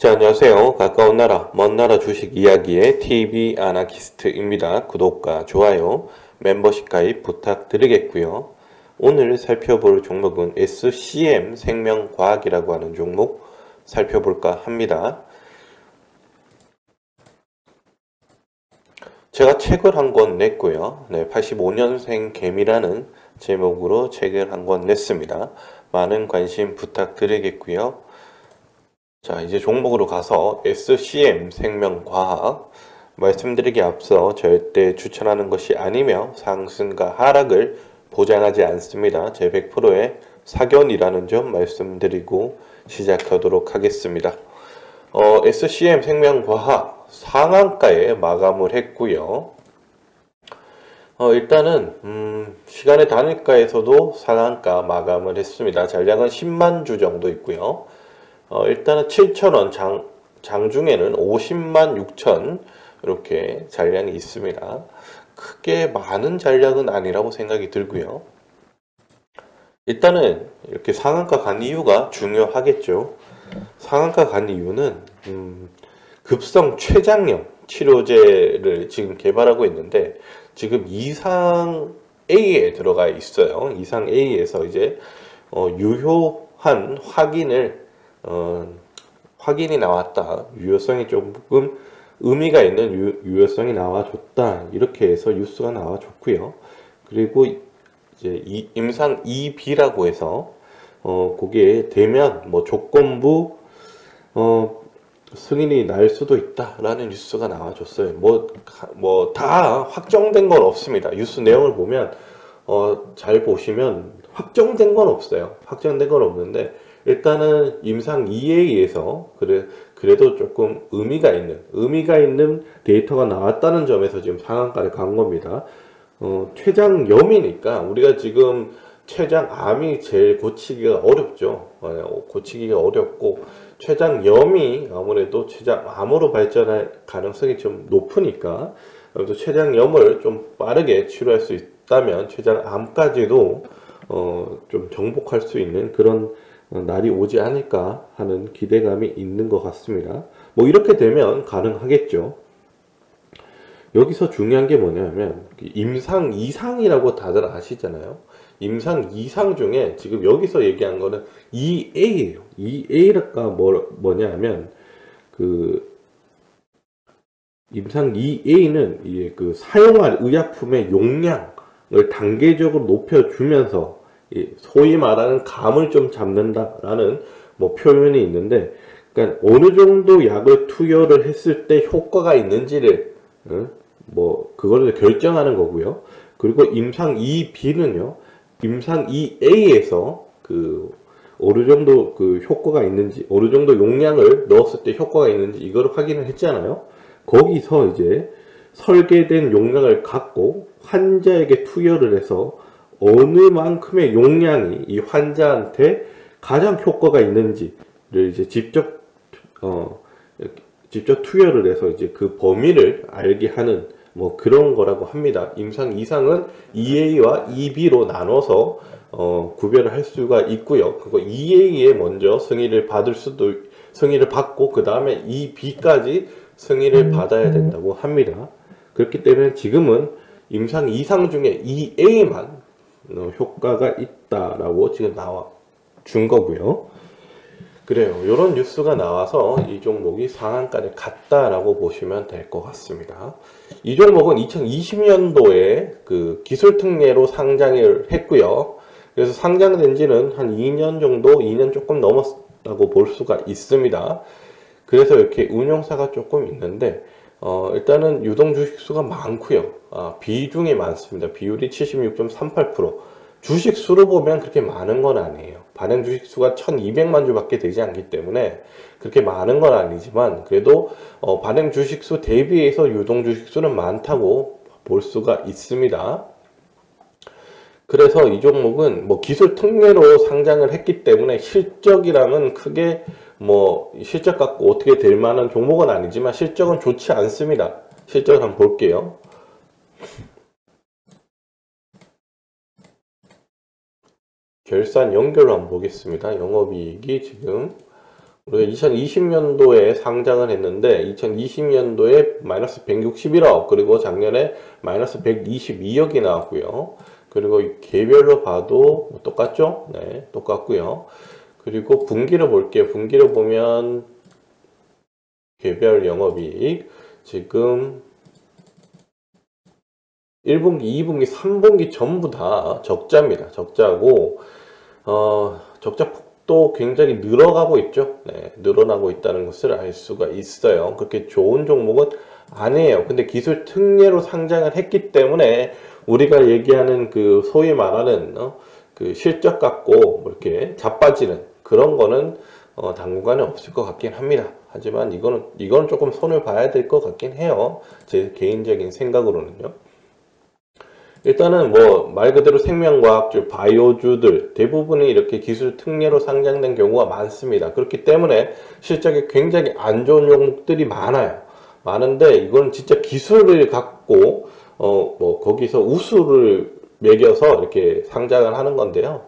자, 안녕하세요. 가까운 나라, 먼 나라 주식 이야기의 TV 아나키스트입니다. 구독과 좋아요, 멤버십 가입 부탁드리겠고요. 오늘 살펴볼 종목은 SCM 생명과학이라고 하는 종목 살펴볼까 합니다. 제가 책을 한 권 냈고요. 85년생 개미라는 제목으로 책을 한 권 냈습니다. 많은 관심 부탁드리겠고요. 자, 이제 종목으로 가서 SCM 생명과학 말씀드리기 앞서 절대 추천하는 것이 아니며 상승과 하락을 보장하지 않습니다. 제 100%의 사견이라는 점 말씀드리고 시작하도록 하겠습니다. SCM 생명과학 상한가에 마감을 했고요. 일단은 시간의 단일가에서도 상한가 마감을 했습니다. 잔량은 10만 주 정도 있고요. 일단은 7,000원 장중에는 50만 6천 이렇게 잔량이 있습니다. 크게 많은 잔량은 아니라고 생각이 들고요. 일단은 이렇게 상한가 간 이유가 중요하겠죠. 상한가 간 이유는 급성 췌장염 치료제를 지금 개발하고 있는데 지금 이상 A에 들어가 있어요. 이상 A에서 이제 유효한 확인이 나왔다. 유효성이 조금 의미가 있는 유효성이 나와줬다. 이렇게 해서 뉴스가 나와줬고요. 그리고 이제 임상 2B라고 해서 그게 되면 뭐 조건부 승인이 날 수도 있다라는 뉴스가 나와줬어요. 뭐 다 확정된 건 없습니다. 뉴스 내용을 보면 잘 보시면 확정된 건 없어요. 확정된 건 없는데 일단은 임상 2A에서 그래도 조금 의미가 있는 데이터가 나왔다는 점에서 지금 상한가를 간 겁니다. 췌장염이니까 우리가 지금 췌장암이 제일 고치기가 어렵죠. 고치기가 어렵고 췌장염이 아무래도 췌장암으로 발전할 가능성이 좀 높으니까 그래도 췌장염을 좀 빠르게 치료할 수 있다면 췌장암까지도 좀 정복할 수 있는 그런 날이 오지 않을까 하는 기대감이 있는 것 같습니다. 뭐 이렇게 되면 가능하겠죠. 여기서 중요한 게 뭐냐면 임상 이상이라고 다들 아시잖아요. 임상 이상 중에 지금 여기서 얘기한 거는 2A예요. 2A가 뭐냐면 그 임상 2A는 이게 그 사용할 의약품의 용량을 단계적으로 높여주면서 소위 말하는 감을 좀 잡는다라는 뭐 표현이 있는데, 그러니까 어느 정도 약을 투여를 했을 때 효과가 있는지를 뭐 그거를 결정하는 거고요. 그리고 임상 2B는요, 임상 2A에서 그 어느 정도 그 효과가 있는지, 어느 정도 용량을 넣었을 때 효과가 있는지 이거를 확인을 했잖아요. 거기서 이제 설계된 용량을 갖고 환자에게 투여를 해서 어느 만큼의 용량이 이 환자한테 가장 효과가 있는지를 이제 직접 투여를 해서 이제 그 범위를 알게 하는 뭐 그런 거라고 합니다. 임상 이상은 2A와 2B로 나눠서 구별을 할 수가 있고요. 그거 2A에 먼저 승인을 받고 그 다음에 2B까지 승인을 받아야 된다고 합니다. 그렇기 때문에 지금은 임상 이상 중에 2A만 효과가 있다라고 지금 나와 준 거고요. 그래요. 이런 뉴스가 나와서 이 종목이 상한가를 갔다라고 보시면 될 것 같습니다. 이 종목은 2020년도에 그 기술특례로 상장을 했고요. 그래서 상장된 지는 한 2년 정도, 2년 조금 넘었다고 볼 수가 있습니다. 그래서 이렇게 운용사가 조금 있는데, 일단은 유동 주식수가 많고요. 비중이 많습니다. 비율이 76.38%. 주식 수로 보면 그렇게 많은 건 아니에요. 발행 주식 수가 1200만 주밖에 되지 않기 때문에 그렇게 많은 건 아니지만 그래도 발행 주식 수 대비해서 유동 주식 수는 많다고 볼 수가 있습니다. 그래서 이 종목은 뭐 기술 특례로 상장을 했기 때문에 실적이랑은 크게 뭐 실적 갖고 어떻게 될 만한 종목은 아니지만 실적은 좋지 않습니다. 실적을 한번 볼게요. 결산 연결을 한번 보겠습니다. 영업이익이 지금 우리가 2020년도에 상장을 했는데 2020년도에 마이너스 161억, 그리고 작년에 마이너스 122억이 나왔고요. 그리고 개별로 봐도 똑같죠? 네, 똑같고요. 그리고 분기를 볼게요. 분기를 보면 개별 영업이익 지금 1분기, 2분기, 3분기 전부 다 적자입니다. 적자고 적자 폭도 굉장히 늘어가고 있죠. 네, 늘어나고 있다는 것을 알 수가 있어요. 그렇게 좋은 종목은 아니에요. 근데 기술 특례로 상장을 했기 때문에 우리가 얘기하는 그 소위 말하는 그 실적 갖고 뭐 이렇게 자빠지는 그런 거는 당분간은 없을 것 같긴 합니다. 하지만 이거는 조금 손을 봐야 될 것 같긴 해요. 제 개인적인 생각으로는요. 일단은 뭐 말 그대로 생명과학주, 바이오주들 대부분이 이렇게 기술 특례로 상장된 경우가 많습니다. 그렇기 때문에 실적이 굉장히 안 좋은 종목들이 많아요. 많은데 이건 진짜 기술을 갖고 뭐 거기서 우수를 매겨서 이렇게 상장을 하는 건데요.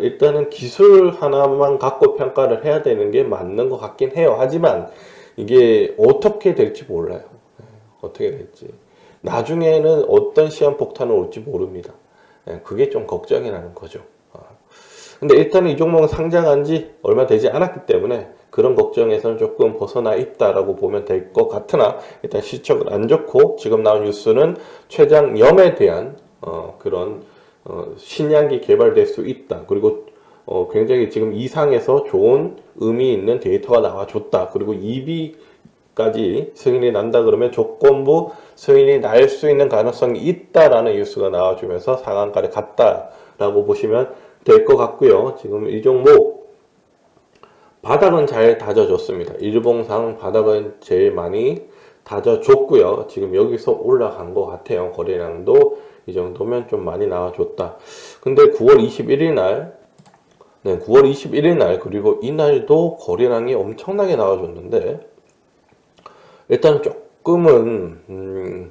일단은 기술 하나만 갖고 평가를 해야 되는 게 맞는 것 같긴 해요. 하지만 이게 어떻게 될지 몰라요. 어떻게 될지. 나중에는 어떤 시한폭탄이 올지 모릅니다. 그게 좀 걱정이 나는 거죠. 근데 일단은 이 종목은 상장한 지 얼마 되지 않았기 때문에 그런 걱정에서는 조금 벗어나 있다라고 보면 될 것 같으나 일단 실적은 안 좋고 지금 나온 뉴스는 췌장염에 대한 그런 신약이 개발될 수 있다. 그리고 굉장히 지금 이상에서 좋은 의미 있는 데이터가 나와줬다. 그리고 EB까지 승인이 난다 그러면 조건부 승인이 날 수 있는 가능성이 있다라는 뉴스가 나와주면서 상한가를 갔다라고 보시면 될 것 같고요. 지금 이 종목 바닥은 잘 다져줬습니다. 일봉상 바닥은 제일 많이 다져줬고요. 지금 여기서 올라간 것 같아요. 거래량도 이 정도면 좀 많이 나와줬다. 근데 9월 21일 날, 네, 9월 21일 날, 그리고 이날도 거래량이 엄청나게 나와줬는데, 일단 조금은,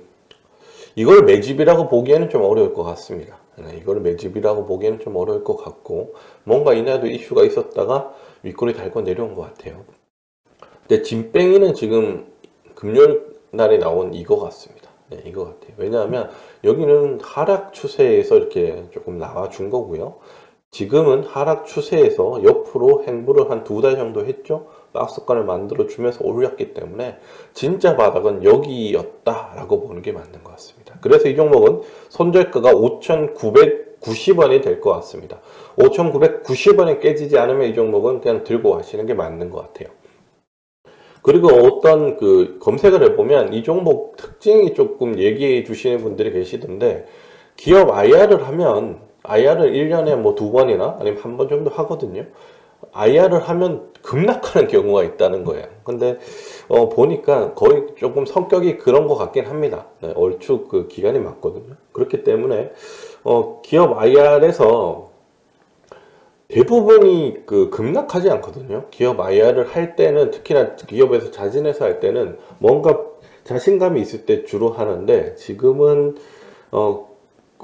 이걸 매집이라고 보기에는 좀 어려울 것 같습니다. 네, 이걸 매집이라고 보기에는 좀 어려울 것 같고, 뭔가 이날도 이슈가 있었다가 윗꼬리 달고 내려온 것 같아요. 근데 진뺑이는 지금 금요일 날에 나온 이거 같습니다. 네, 이거 같아요. 왜냐하면 여기는 하락 추세에서 이렇게 조금 나와준 거고요. 지금은 하락 추세에서 옆으로 행보를 한 2달 정도 했죠. 박스권을 만들어 주면서 올렸기 때문에 진짜 바닥은 여기였다라고 보는 게 맞는 것 같습니다. 그래서 이 종목은 손절가가 5,990원이 될 것 같습니다. 5,990원이 깨지지 않으면 이 종목은 그냥 들고 가시는 게 맞는 것 같아요. 그리고 어떤 그 검색을 해보면 이 종목 특징이 조금 얘기해 주시는 분들이 계시던데, 기업 IR을 하면 IR을 1년에 뭐 2번이나 아니면 1번 정도 하거든요. IR을 하면 급락하는 경우가 있다는 거예요. 근데 보니까 거의 조금 성격이 그런 것 같긴 합니다. 네, 얼추 그 기간이 맞거든요. 그렇기 때문에 기업 IR에서 대부분이 그 급락하지 않거든요. 기업 IR을 할 때는, 특히나 기업에서 자진해서 할 때는 뭔가 자신감이 있을 때 주로 하는데, 지금은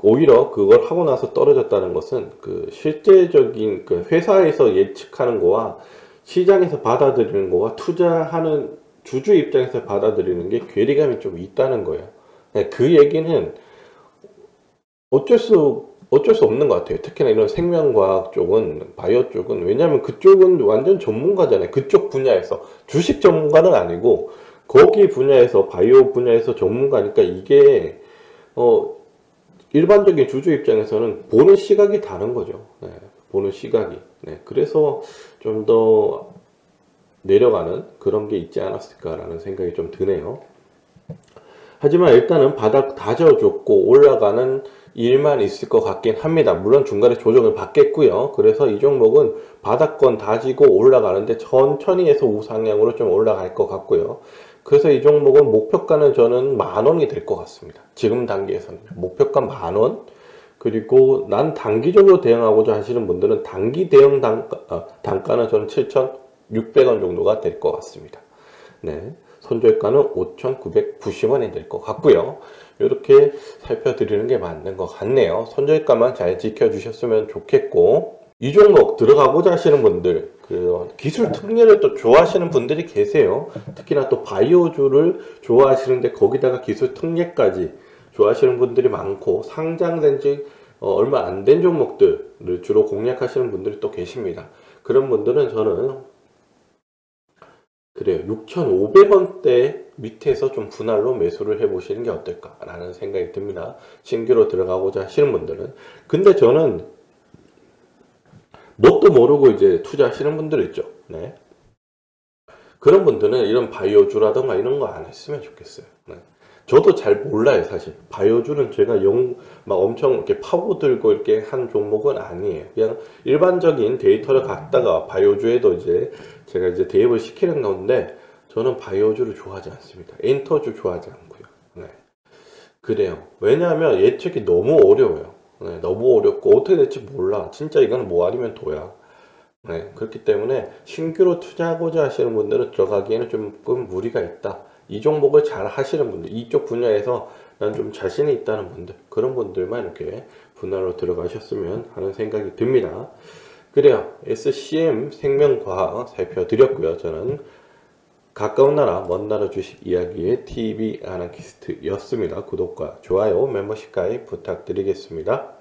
오히려 그걸 하고 나서 떨어졌다는 것은 그 실제적인 그 회사에서 예측하는 거와 시장에서 받아들이는 거와 투자하는 주주 입장에서 받아들이는 게 괴리감이 좀 있다는 거예요. 그 얘기는 어쩔 수 없는 것 같아요. 특히나 이런 생명과학 쪽은, 바이오 쪽은, 왜냐하면 그쪽은 완전 전문가잖아요. 그쪽 분야에서. 주식 전문가는 아니고 거기 분야에서, 바이오 분야에서 전문가니까 이게 일반적인 주주 입장에서는 보는 시각이 다른 거죠. 네, 보는 시각이. 네, 그래서 좀 더 내려가는 그런 게 있지 않았을까라는 생각이 좀 드네요. 하지만 일단은 바닥 다져줬고 올라가는 일만 있을 것 같긴 합니다. 물론 중간에 조정을 받겠고요. 그래서 이 종목은 바닥권 다지고 올라가는데 천천히 해서 우상향으로 좀 올라갈 것 같고요. 그래서 이 종목은 목표가는 저는 10,000원이 될 것 같습니다. 지금 단계에서는 목표가 10,000원. 그리고 난 단기적으로 대응하고자 하시는 분들은 단기 대응 단가는 저는 7,600원 정도가 될 것 같습니다. 네, 손절가는 5,990원이 될 것 같고요. 이렇게 살펴드리는 게 맞는 것 같네요. 손절가만 잘 지켜주셨으면 좋겠고, 이 종목 들어가고자 하시는 분들 그 기술 특례를 또 좋아하시는 분들이 계세요. 특히나 또 바이오주를 좋아하시는데 거기다가 기술 특례까지 좋아하시는 분들이 많고, 상장된 지 얼마 안 된 종목들을 주로 공략하시는 분들이 또 계십니다. 그런 분들은 저는 그래요, 6,500원대 밑에서 좀 분할로 매수를 해 보시는 게 어떨까라는 생각이 듭니다. 신규로 들어가고자 하시는 분들은. 근데 저는 뭣도 모르고 이제 투자하시는 분들 있죠. 네. 그런 분들은 이런 바이오주라던가 이런 거 안 했으면 좋겠어요. 네. 저도 잘 몰라요, 사실. 바이오주는 제가 막 엄청 이렇게 파고들고 이렇게 한 종목은 아니에요. 그냥 일반적인 데이터를 갖다가 바이오주에도 이제 제가 이제 대입을 시키는 건데, 저는 바이오주를 좋아하지 않습니다. 엔터주 좋아하지 않고요. 네. 그래요. 왜냐하면 예측이 너무 어려워요. 네, 너무 어렵고 어떻게 될지 몰라. 진짜 이거는 뭐 아니면 도야. 네, 그렇기 때문에 신규로 투자하고자 하시는 분들은 들어가기에는 조금 무리가 있다. 이 종목을 잘 하시는 분들, 이쪽 분야에서 난 좀 자신이 있다는 분들, 그런 분들만 이렇게 분할로 들어가셨으면 하는 생각이 듭니다. 그래요. SCM 생명과학 살펴드렸고요. 저는 가까운 나라, 먼 나라 주식 이야기의 TV 아나키스트였습니다. 구독과 좋아요, 멤버십 가입 부탁드리겠습니다.